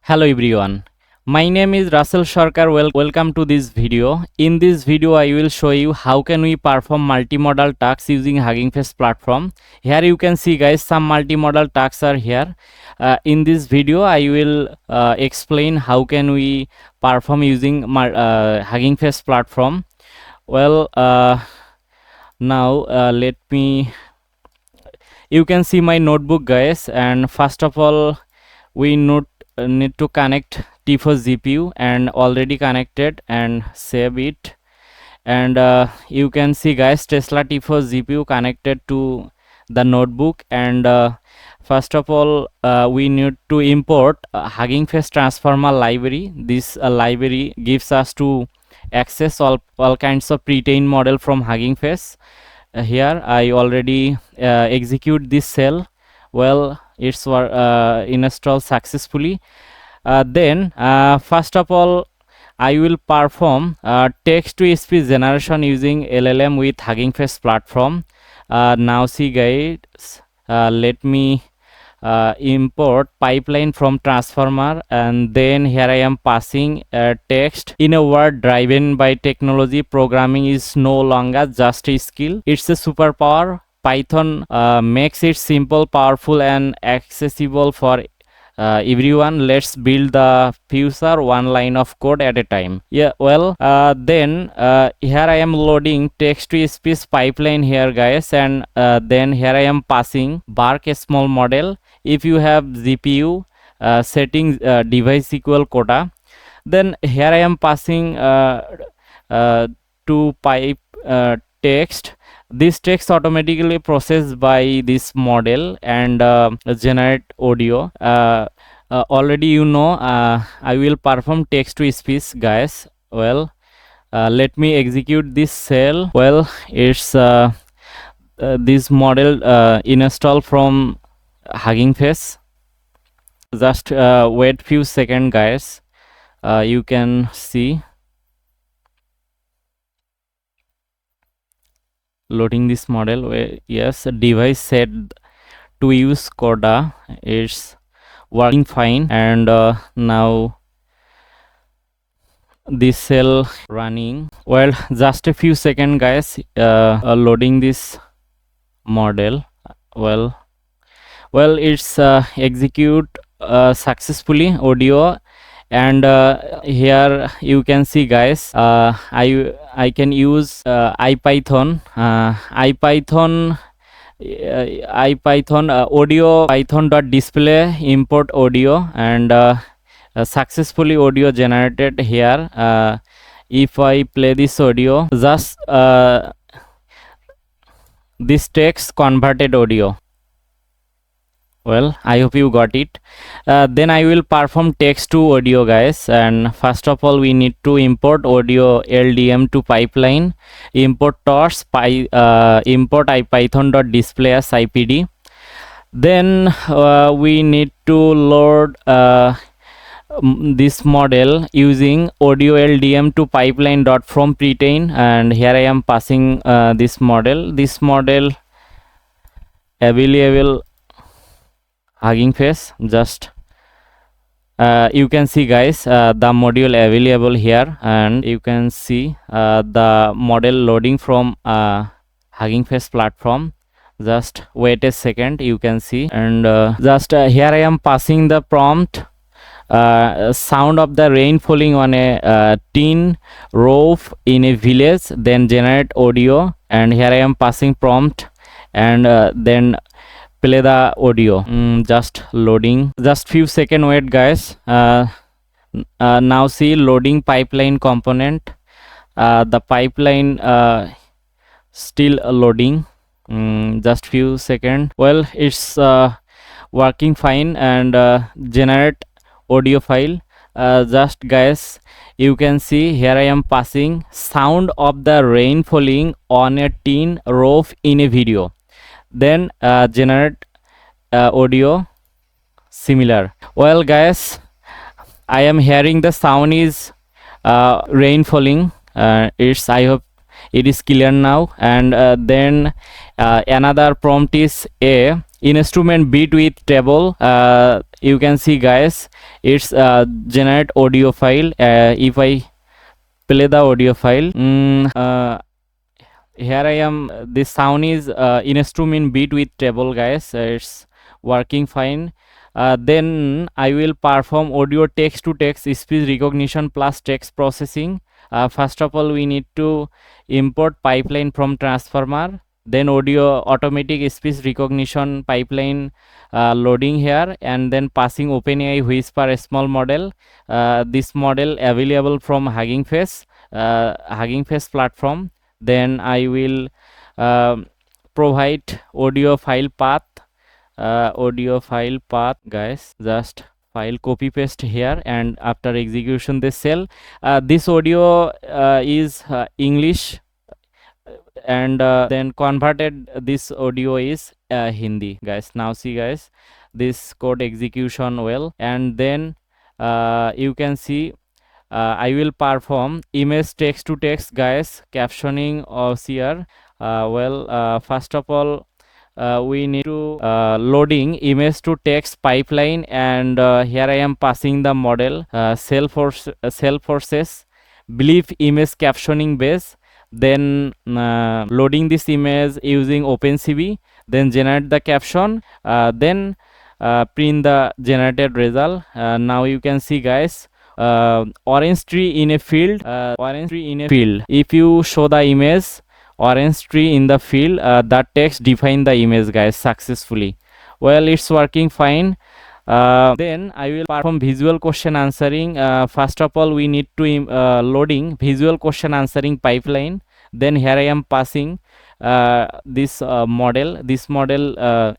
Hello everyone, my name is Russell Sharkar. Welcome to this video. In this video I will show you how can we perform multimodal tasks using Hugging Face platform. Here you can see guys, some multimodal tasks are here. In this video I will explain how can we perform using Hugging Face platform. Now let me, you can see my notebook guys, and first of all we need to connect T4 GPU, and already connected, and save it. And you can see guys, Tesla T4 GPU connected to the notebook. And first of all we need to import Hugging Face transformer library. This library gives us to access all kinds of pre-trained model from Hugging Face. Here I already execute this cell. Well, it's installed successfully. Then first of all I will perform text to speech generation using LLM with Hugging Face platform. Now see guys, let me import pipeline from transformer, and then here I am passing text. In a word, driven by technology, programming is no longer just a skill, it's a superpower. Python makes it simple, powerful, and accessible for everyone. Let's build the future one line of code at a time. Then here I am loading text to speech pipeline here guys, and then here I am passing bark a small model. If you have GPU, setting device equal quota. Then here I am passing to pipe text. This text automatically processed by this model and generate audio. Already you know, I will perform text to speech guys. Let me execute this cell. It's this model installed from Hugging Face. Just wait few seconds guys. You can see loading this model. Yes, device set to use coda, it's working fine. And now this cell running. Just a few seconds guys, loading this model. It's execute successfully audio. And here you can see guys, I can use IPython audio python.display import audio, and successfully audio generated here. If I play this audio, just this text converted audio. I hope you got it. Then I will perform text to audio guys, and first of all we need to import audio LDM to pipeline. Import torch import ipython.display as IPD. Then we need to load this model using audio LDM to pipeline dot from pretrained, and here I am passing this model available Hugging Face. Just you can see guys, the module available here, and you can see the model loading from Hugging Face platform. Just wait a second, you can see. And here I am passing the prompt, sound of the rain falling on a tin roof in a village, then generate audio. And here I am passing prompt, and then play the audio. Just loading, just few seconds wait guys. Now see loading pipeline component. The pipeline still loading. Just few seconds. It's working fine, and generate audio file. Just guys, you can see here I am passing sound of the rain falling on a tin roof in a video, then generate audio similar. Guys, I am hearing the sound is rain falling. I hope it is clear now. And then another prompt is a instrument beat with table. You can see guys, it's generate audio file. If I play the audio file, here I am. This sound is instrument beat with table guys. It's working fine. Then I will perform audio text to text speech recognition plus text processing. First of all, we need to import pipeline from transformer, then audio automatic speech recognition pipeline loading here, and then passing OpenAI Whisper small model. This model available from Hugging Face platform. Then I will provide audio file path guys. Just file copy paste here, and after execution this cell, this audio is English, and then converted this audio is Hindi guys. Now see guys, this code execution well, and then you can see I will perform image text to text guys, captioning of here. First of all, we need to loading image to text pipeline, and here I am passing the model Salesforce's BLIP image captioning base. Then loading this image using OpenCV, then generate the caption, then print the generated result. Now you can see guys, orange tree in a field. If you show the image orange tree in the field, that text define the image guys successfully. Well, it's working fine. Then I will perform visual question answering. First of all, we need to loading visual question answering pipeline. Then here I am passing this model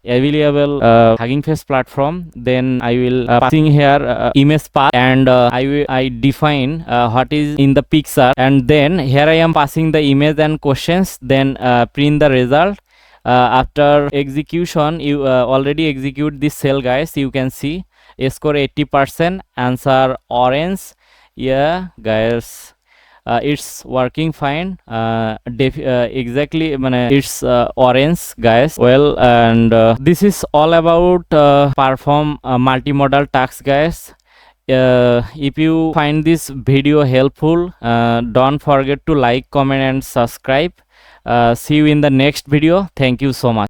available Hugging Face platform. Then I will passing here image path, and I define what is in the picture, and then here I am passing the image and questions, then print the result. After execution, you already execute this cell guys. You can see score 80%, answer orange. Yeah guys, it's working fine. Exactly it's orange guys. Well, and this is all about perform multimodal tasks guys. If you find this video helpful, don't forget to like, comment and subscribe. See you in the next video. Thank you so much.